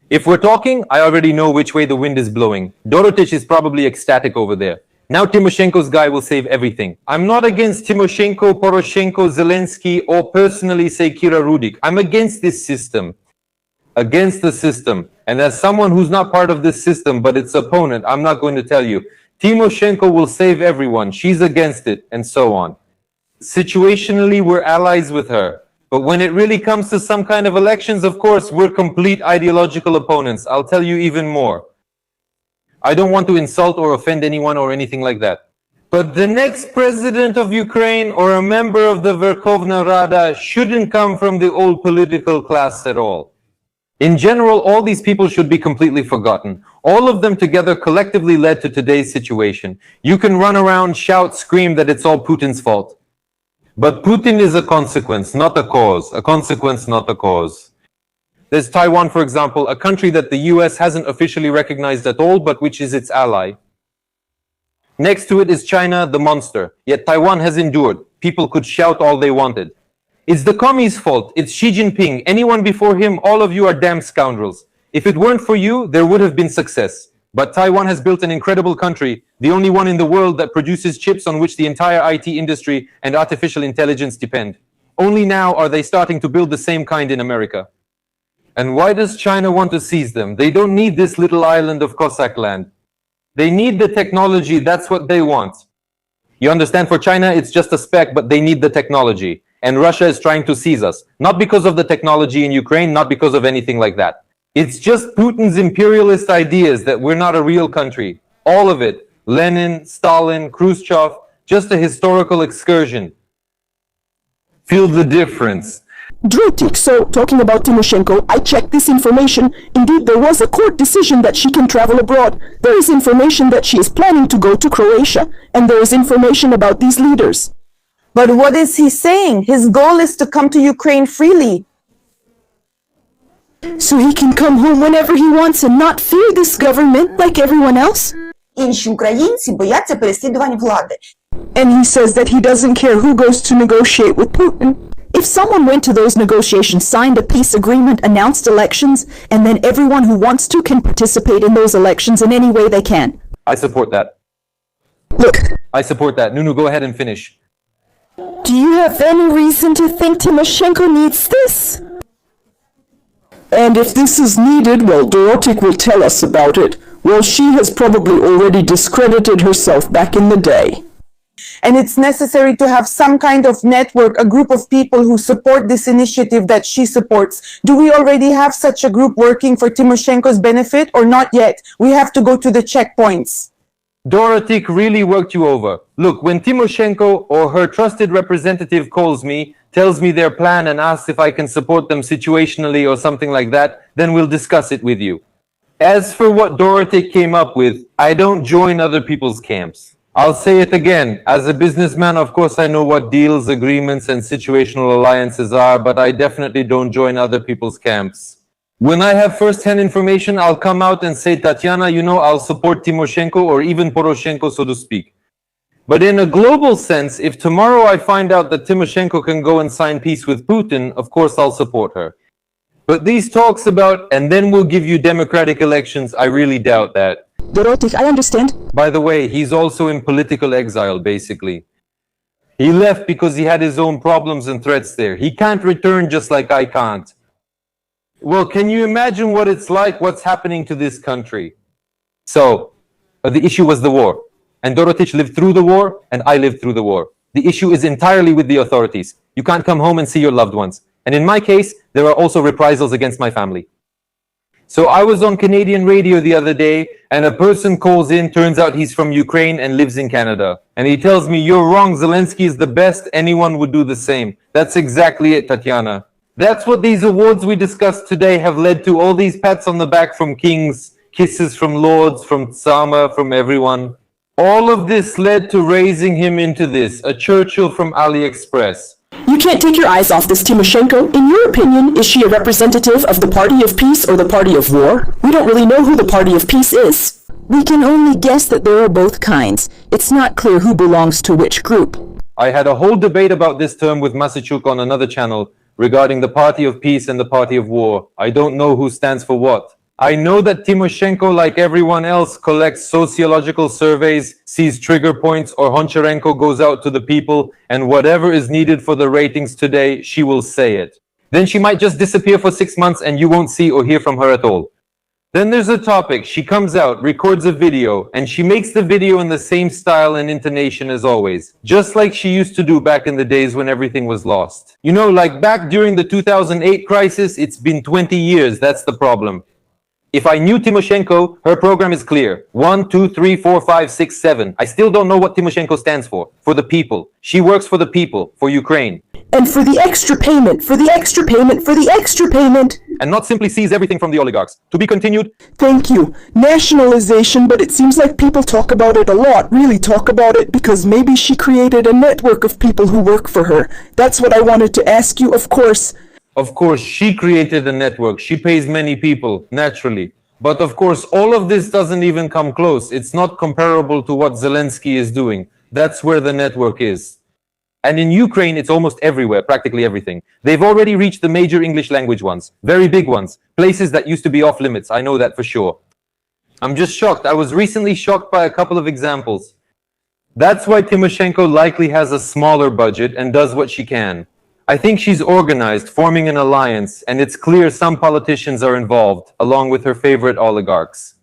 If we're talking, I already know which way the wind is blowing. Dorotich is probably ecstatic over there. Now Tymoshenko's guy will save everything. I'm not against Tymoshenko, Poroshenko, Zelensky, or personally say Kira Rudik. I'm against this system. Against the system. And as someone who's not part of this system, but its opponent, I'm not going to tell you. Tymoshenko will save everyone. She's against it, and so on. Situationally, we're allies with her. But when it really comes to some kind of elections, of course, we're complete ideological opponents. I'll tell you even more. I don't want to insult or offend anyone or anything like that. But the next president of Ukraine or a member of the Verkhovna Rada shouldn't come from the old political class at all. In general, all these people should be completely forgotten. All of them together collectively led to today's situation. You can run around, shout, scream that it's all Putin's fault. But Putin is a consequence, not a cause. A consequence, not a cause. There's Taiwan, for example, a country that the US hasn't officially recognized at all, but which is its ally. Next to it is China, the monster. Yet Taiwan has endured. People could shout all they wanted. It's the commies' fault. It's Xi Jinping. Anyone before him, all of you are damn scoundrels. If it weren't for you, there would have been success. But Taiwan has built an incredible country, the only one in the world that produces chips on which the entire IT industry and artificial intelligence depend. Only now are they starting to build the same kind in America. And why does China want to seize them? They don't need this little island of Cossack land. They need the technology. That's what they want. You understand, for China, it's just a speck, but they need the technology. And Russia is trying to seize us. Not because of the technology in Ukraine, not because of anything like that. It's just Putin's imperialist ideas that we're not a real country. All of it. Lenin, Stalin, Khrushchev, just a historical excursion. Feel the difference. Drotik, so talking about Tymoshenko, I checked this information. Indeed, there was a court decision that she can travel abroad. There is information that she is planning to go to Croatia. And there is information about these leaders. But what is he saying? His goal is to come to Ukraine freely. So he can come home whenever he wants and not fear this government like everyone else? Інші українці бояться переслідувань влади. And he says that he doesn't care who goes to negotiate with Putin. If someone went to those negotiations, signed a peace agreement, announced elections, and then everyone who wants to can participate in those elections in any way they can. I support that. Look, I support that. Nunu, go ahead and finish. do you have any reason to think Tymoshenko needs this? And if this is needed, well, Dorotik will tell us about it. Well, she has probably already discredited herself back in the day. And it's necessary to have some kind of network, a group of people who support this initiative that she supports. Do we already have such a group working for Tymoshenko's benefit or not yet? We have to go to the checkpoints. Dorotik really worked you over. Look, when Tymoshenko or her trusted representative calls me, tells me their plan and asks if I can support them situationally or something like that, then we'll discuss it with you. As for what Dorotik came up with, I don't join other people's camps. I'll say it again. As a businessman, of course, I know what deals, agreements, and situational alliances are, but I definitely don't join other people's camps. When I have first-hand information, I'll come out and say, Tatiana, you know, I'll support Tymoshenko or even Poroshenko, so to speak. But in a global sense, if tomorrow I find out that Tymoshenko can go and sign peace with Putin, of course I'll support her. But these talks about, and then we'll give you democratic elections, I really doubt that. Dorotik, I understand. By the way, he's also in political exile, basically. He left because he had his own problems and threats there. He can't return just like I can't. Well, can you imagine what it's like, what's happening to this country? So, the issue was the war. And Dorotik lived through the war, and I lived through the war. The issue is entirely with the authorities. You can't come home and see your loved ones. And in my case, there are also reprisals against my family. So I was on Canadian radio the other day, and a person calls in, turns out he's from Ukraine and lives in Canada. And he tells me, you're wrong, Zelensky is the best, anyone would do the same. That's exactly it, Tatiana. That's what these awards we discussed today have led to, all these pats on the back from kings, kisses from lords, from Tsama, from everyone. All of this led to raising him into this, a Churchill from AliExpress. You can't take your eyes off this Tymoshenko. In your opinion, is she a representative of the Party of Peace or the Party of War? We don't really know who the Party of Peace is. We can only guess that there are both kinds. It's not clear who belongs to which group. I had a whole debate about this term with Masichuk on another channel regarding the Party of Peace and the Party of War. I don't know who stands for what. I know that Tymoshenko, like everyone else, collects sociological surveys, sees trigger points, or Honcharenko goes out to the people, and whatever is needed for the ratings today, she will say it. Then she might just disappear for 6 months and you won't see or hear from her at all. Then there's a topic, she comes out, records a video, and she makes the video in the same style and intonation as always, just like she used to do back in the days when everything was lost. You know, like back during the 2008 crisis, it's been 20 years, that's the problem. If I knew Tymoshenko, her program is clear. 1, 2, 3, 4, 5, 6, 7. I still don't know what Tymoshenko stands for. For the people. She works for the people, for Ukraine. And for the extra payment, for the extra payment, for the extra payment. And not simply seize everything from the oligarchs. To be continued. Thank you. Nationalization, but it seems like people talk about it a lot, really talk about it, because maybe she created a network of people who work for her. That's what I wanted to ask you, of course. Of course, she created a network. She pays many people, naturally. But of course, all of this doesn't even come close. It's not comparable to what Zelensky is doing. That's where the network is. And in Ukraine, it's almost everywhere, practically everything. They've already reached the major English language ones, very big ones, places that used to be off limits. I know that for sure. I'm just shocked. I was recently shocked by a couple of examples. That's why Tymoshenko likely has a smaller budget and does what she can. I think she's organized, forming an alliance, and it's clear some politicians are involved, along with her favorite oligarchs.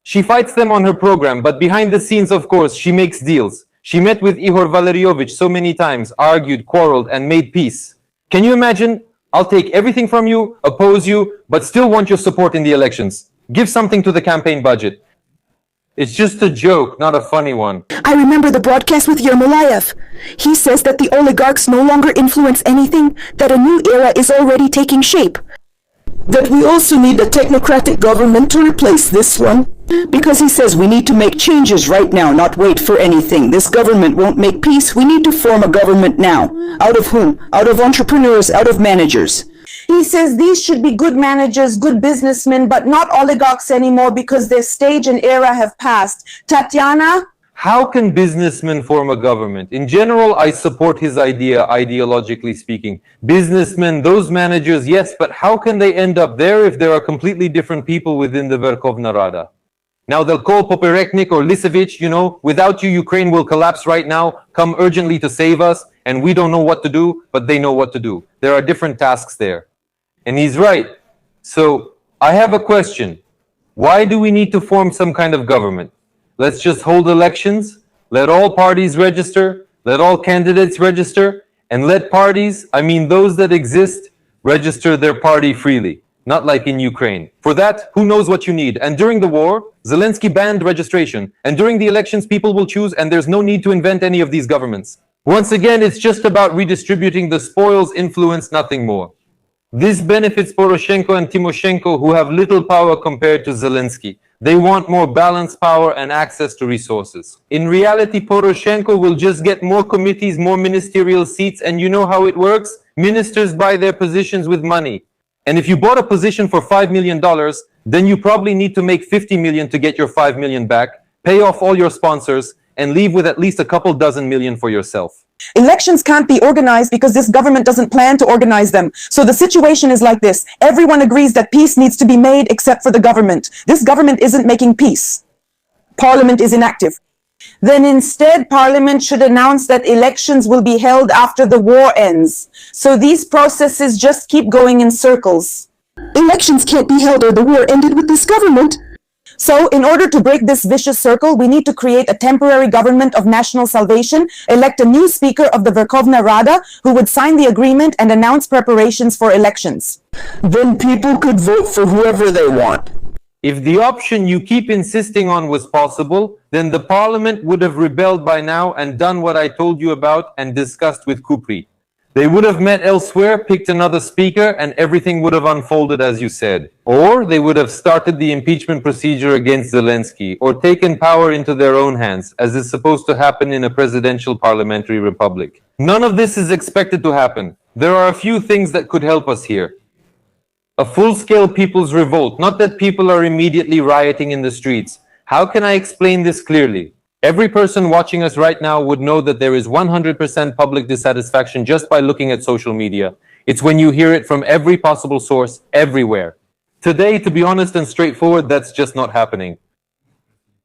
She fights them on her program, but behind the scenes, of course, she makes deals. She met with Ihor Valerievich so many times, argued, quarreled, and made peace. Can you imagine? I'll take everything from you, oppose you, but still want your support in the elections. Give something to the campaign budget. It's just a joke, not a funny one. I remember the broadcast with Yermolayev. He says that the oligarchs no longer influence anything, that a new era is already taking shape. That we also need a technocratic government to replace this one. Because he says we need to make changes right now, not wait for anything. This government won't make peace. We need to form a government now. Out of whom? Out of entrepreneurs, out of managers. He says these should be good managers, good businessmen, but not oligarchs anymore because their stage and era have passed. Tatiana? How can businessmen form a government? In general, I support his idea, ideologically speaking. Businessmen, those managers, yes, but how can they end up there if there are completely different people within the Verkhovna Rada? Now they'll call Popereknik or Eliseevich, without you, Ukraine will collapse right now, come urgently to save us, and we don't know what to do, but they know what to do. There are different tasks there. And he's right. So I have a question. Why do we need to form some kind of government? Let's just hold elections, let all parties register, let all candidates register, and let parties, I mean those that exist, register their party freely. Not like in Ukraine. For that, who knows what you need? And during the war, Zelensky banned registration. And during the elections, people will choose, and there's no need to invent any of these governments. Once again, it's just about redistributing the spoils, influence, nothing more. This benefits Poroshenko and Tymoshenko, who have little power compared to Zelensky. They want more balanced power and access to resources. In reality, Poroshenko will just get more committees, more ministerial seats, and you know how it works? Ministers buy their positions with money. And if you bought a position for $5 million, then you probably need to make $50 million to get your $5 million back, pay off all your sponsors, and leave with at least a couple dozen million for yourself. Elections can't be organized because this government doesn't plan to organize them. So the situation is like this. Everyone agrees that peace needs to be made except for the government. This government isn't making peace. Parliament is inactive. Then instead, Parliament should announce that elections will be held after the war ends. So these processes just keep going in circles. Elections can't be held or the war ended with this government. So, in order to break this vicious circle, we need to create a temporary government of national salvation, elect a new speaker of the Verkhovna Rada who would sign the agreement and announce preparations for elections. Then people could vote for whoever they want. If the option you keep insisting on was possible, then the parliament would have rebelled by now and done what I told you about and discussed with Kupri. They would have met elsewhere, picked another speaker, and everything would have unfolded as you said. Or they would have started the impeachment procedure against Zelensky, or taken power into their own hands, as is supposed to happen in a presidential parliamentary republic. None of this is expected to happen. There are a few things that could help us here. A full-scale people's revolt, not that people are immediately rioting in the streets. How can I explain this clearly? Every person watching us right now would know that there is 100% public dissatisfaction just by looking at social media. It's when you hear it from every possible source, everywhere. Today, to be honest and straightforward, that's just not happening.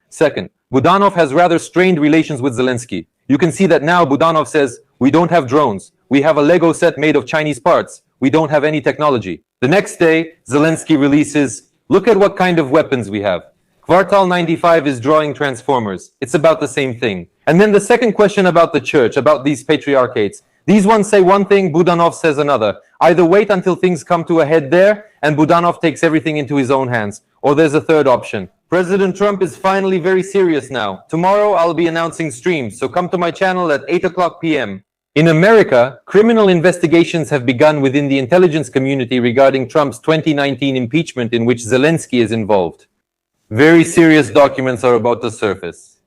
Second, Budanov has rather strained relations with Zelensky. You can see that now Budanov says, we don't have drones. We have a Lego set made of Chinese parts. We don't have any technology. The next day, Zelensky releases, look at what kind of weapons we have. Kvartal 95 is drawing transformers. It's about the same thing. And then the second question about the church, about these patriarchates. These ones say one thing, Budanov says another. Either wait until things come to a head there, and Budanov takes everything into his own hands. Or there's a third option. President Trump is finally very serious now. Tomorrow I'll be announcing streams, so come to my channel at 8 o'clock p.m. In America, criminal investigations have begun within the intelligence community regarding Trump's 2019 impeachment in which Zelensky is involved. Very serious documents are about to surface.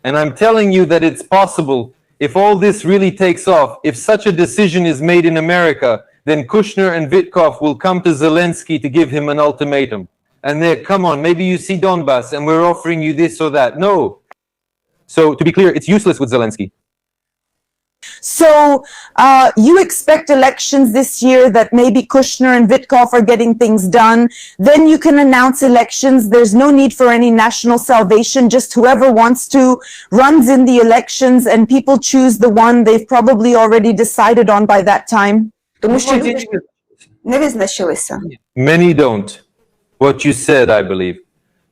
And I'm telling you that it's possible, if all this really takes off, if such a decision is made in America, then Kushner and Vitkov will come to Zelensky to give him an ultimatum. And there, come on, maybe you see Donbass and we're offering you this or that. No. So to be clear, it's useless with Zelensky. So you expect elections this year that maybe Kushner and Vitkov are getting things done. Then you can announce elections. There's no need for any national salvation. Just whoever wants to runs in the elections and people choose the one they've probably already decided on by that time. Тому що люди не визначилися. Many don't. What you said, I believe.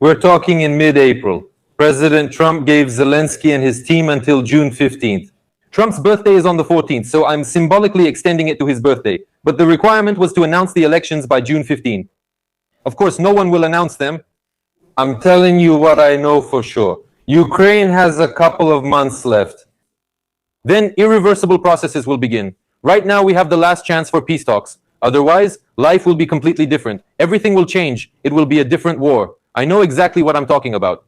We're talking in mid-April. President Trump gave Zelensky and his team until June 15th. Trump's birthday is on the 14th, so I'm symbolically extending it to his birthday. But the requirement was to announce the elections by June 15. Of course, no one will announce them. I'm telling you what I know for sure. Ukraine has a couple of months left. Then irreversible processes will begin. Right now, we have the last chance for peace talks. Otherwise, life will be completely different. Everything will change. It will be a different war. I know exactly what I'm talking about.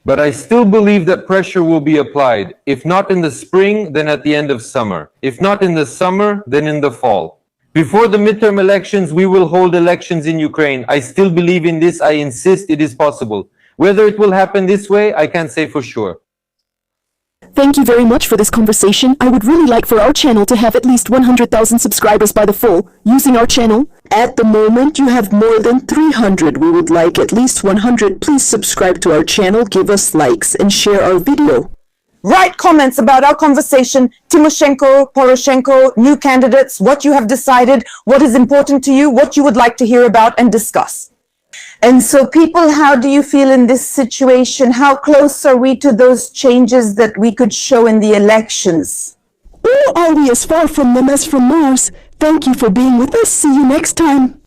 But I still believe that pressure will be applied. If not in the spring, then at the end of summer. If not in the summer, then in the fall. Before the midterm elections, we will hold elections in Ukraine. I still believe in this. I insist it is possible. Whether it will happen this way, I can't say for sure. Thank you very much for this conversation. I would really like for our channel to have at least 100,000 subscribers by the fall, using our channel. At the moment, you have more than 300. We would like at least 100. Please subscribe to our channel, give us likes, and share our video. Write comments about our conversation, Timoshenko, Poroshenko, new candidates, what you have decided, what is important to you, what you would like to hear about and discuss. And so people, how do you feel in this situation? How close are we to those changes that we could show in the elections? Or are we as far from them as from Mars? Thank you for being with us. See you next time.